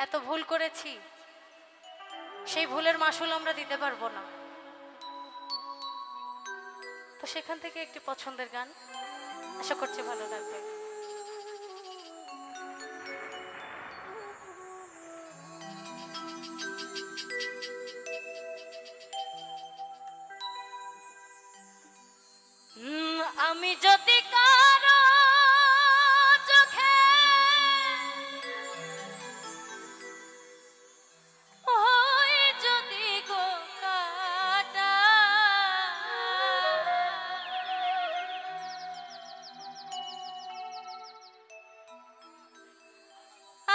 এত ভুল করেছি, সেই ভুলের মাসুল আমরা দিতে পারবো না। তো সেখান থেকে একটি পছন্দের গান, আশা করছি ভালো লাগবে। আমি যদি কারো চোখে হই যদি গো কাটা,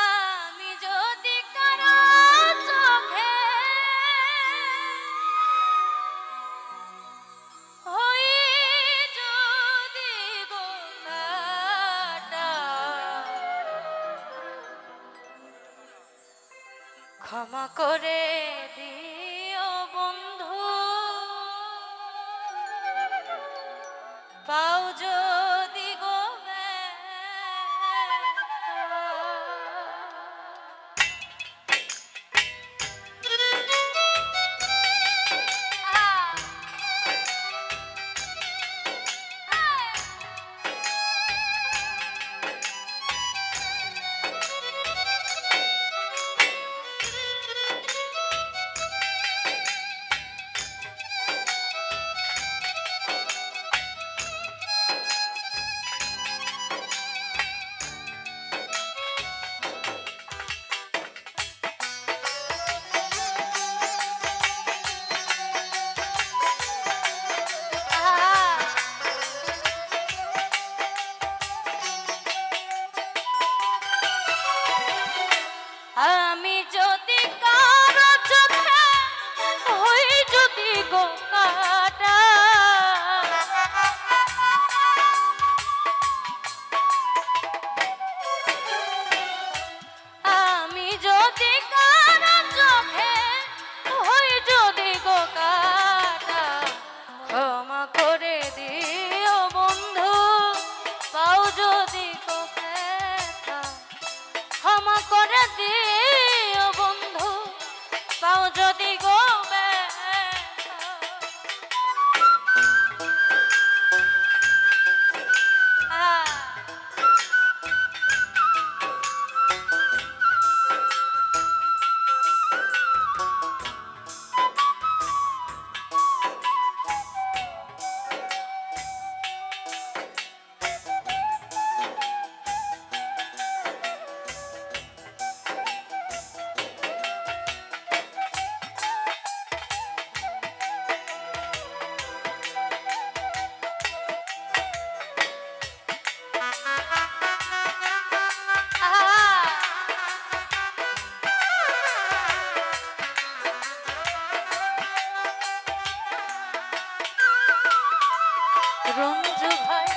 আমি যদি কারো চোখে হই যদি গো কাটা, ক্ষমা করে দিও বন্ধু, পাও যদি গো আমি যদি কারো চোখে হই যদি গো কাটা, আমি যদি কারো চোখে হই যদি গো কাটা, ক্ষমা করে দিও বন্ধু, পাও যদি গো ব্যথা, ক্ষমা করে দিও বন্ধু, পাও যদি গো রঞ্জু ভাই,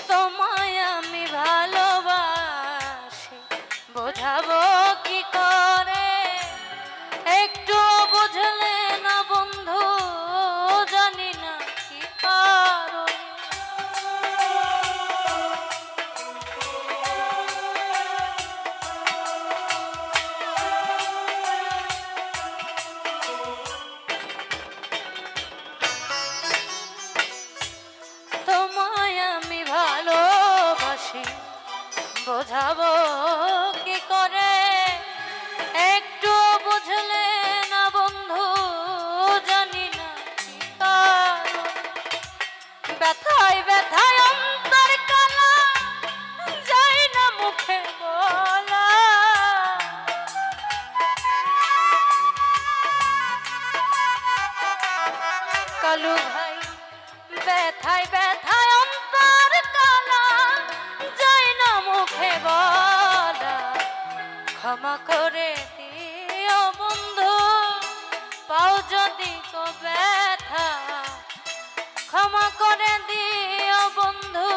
তোমায় আমি ভালোবাসি, বোঝাবো কি করে, একটু বুঝলে না বন্ধু, জানি না কি কারণে। তোমায় আমি ভালোবাসি, বোঝাবো কি করে, একটু বুঝলে না বন্ধু, জানি না কি কারণ। ব্যথায় ব্যথায় অন্তর কালা, যাই না মুখে বলা, কালু ভাই, ব্যথায় ব্যথায় অন্তর কালা, যাই না মুখে বলা, ক্ষমা করে দিও বন্ধু, পাও যদি গো ব্যথা, ক্ষমা করে দিও বন্ধু,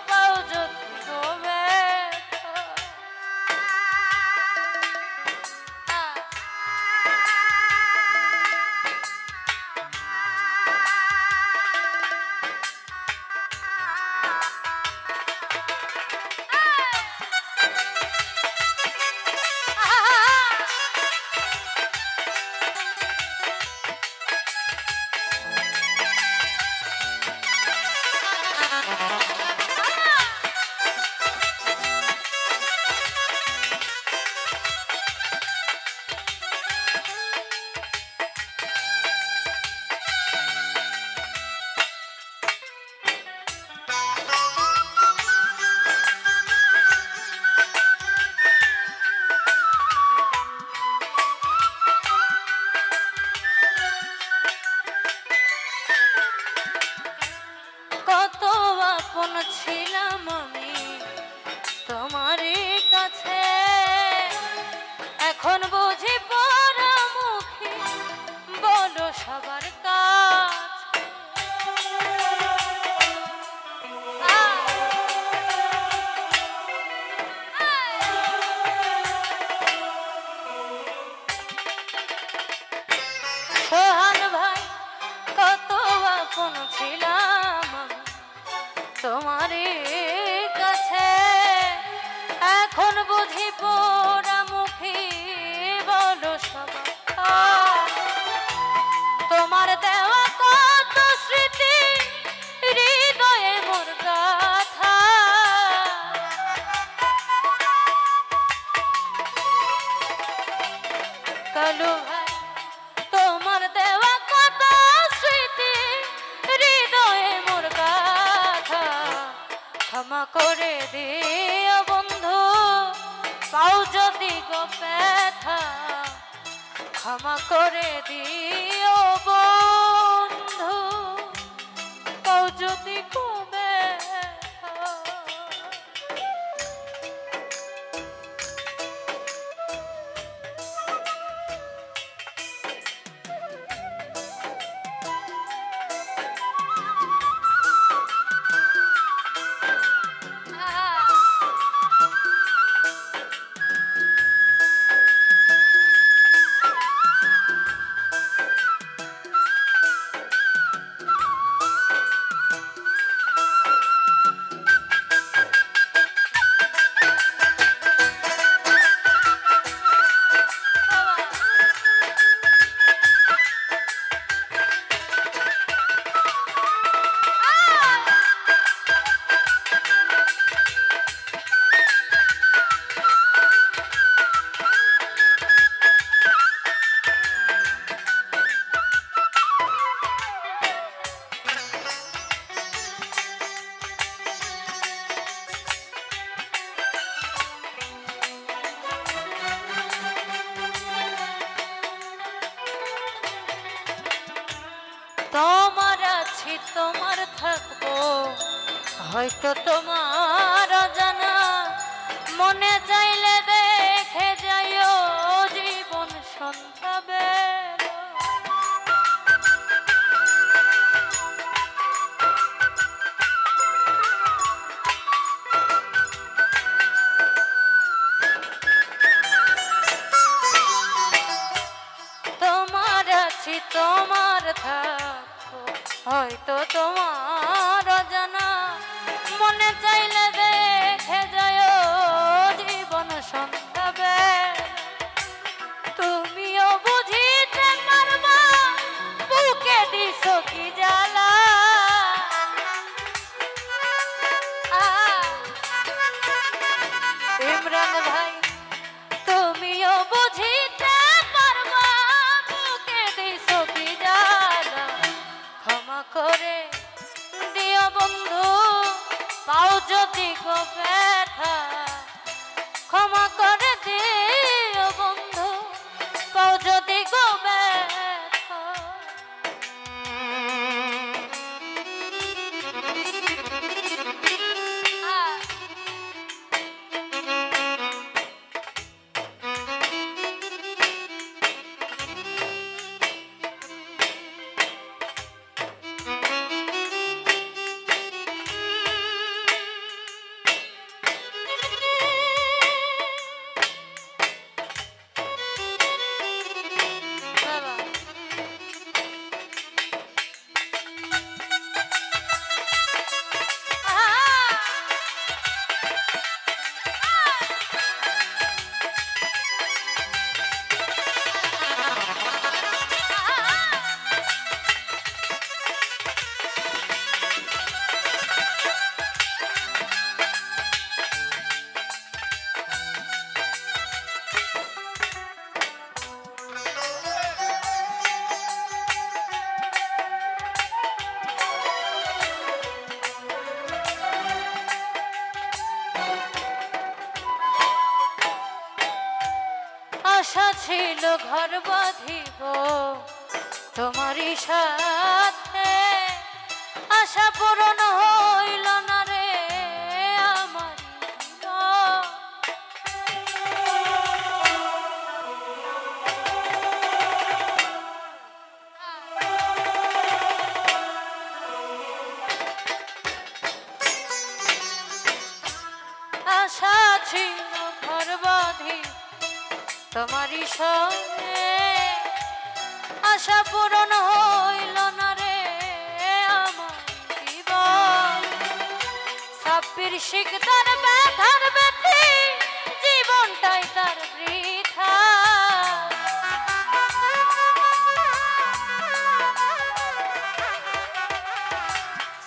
পাও যদি গো ব্যথা। এখন বুঝি পরামুখী বলো সবার কাছে সোহান ভাই কত আপন ছিলাম আমি তোমারই কাছে এখন বুঝি পোড়ামুখী বলো সবার তোমার দেওয়া কত স্মৃতি হৃদয়ে মোর গাথা কালু ভাই তোমার দেওয়া কত স্মৃতি হৃদয়ে মোর গাথা ক্ষমা করে দিও বন্ধু পাও যদি গো ব্যথা ক্ষমা করে দিও বন্ধু পাও যদি গো ব্যথা তোমার আছি তোমার থাকবো হয়তো তোমার জানা মনে চাইলে দেখে যাইও জীবন সন্তাবের তোমার আছি তোমার থাকবো হয়তো তোমার জানা মনে চাইলে দেখে যায় জীবন সন্তাবে তুমিও বুঝিতে পারবা বুকে দিছ কি জ্বালা ইমরান ভাই তুমিও বুঝিতে পারবা বুকে দিছ কি জ্বালা ক্ষমা করে দিও বন্ধু পাও যদি গো ব্যথা ক্ষমা করে দিও বন্ধু পাও যদি গো ব্যথা আশা ছিল ঘর বাঁধিব তোমারই সাথে আশা পূরণ হইল না রে আমার তোমারই সঙ্গে আশা পূরণ হইল না রে আমার জীবন। ছাব্বির শিকদার ব্যথার ব্যথি জীবনটাই তার বৃথা।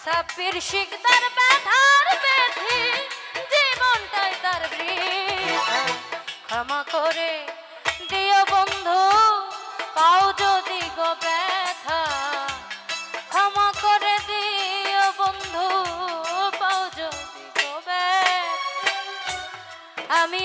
ছাব্বির শিকদার ব্যথার ব্যথি জীবনটাই তার বৃথা। ক্ষমা করে দিও বন্ধু পাও যদি গো ব্যথা। ক্ষমা করে দিও বন্ধু পাও যদি গো ব্যথা। আমি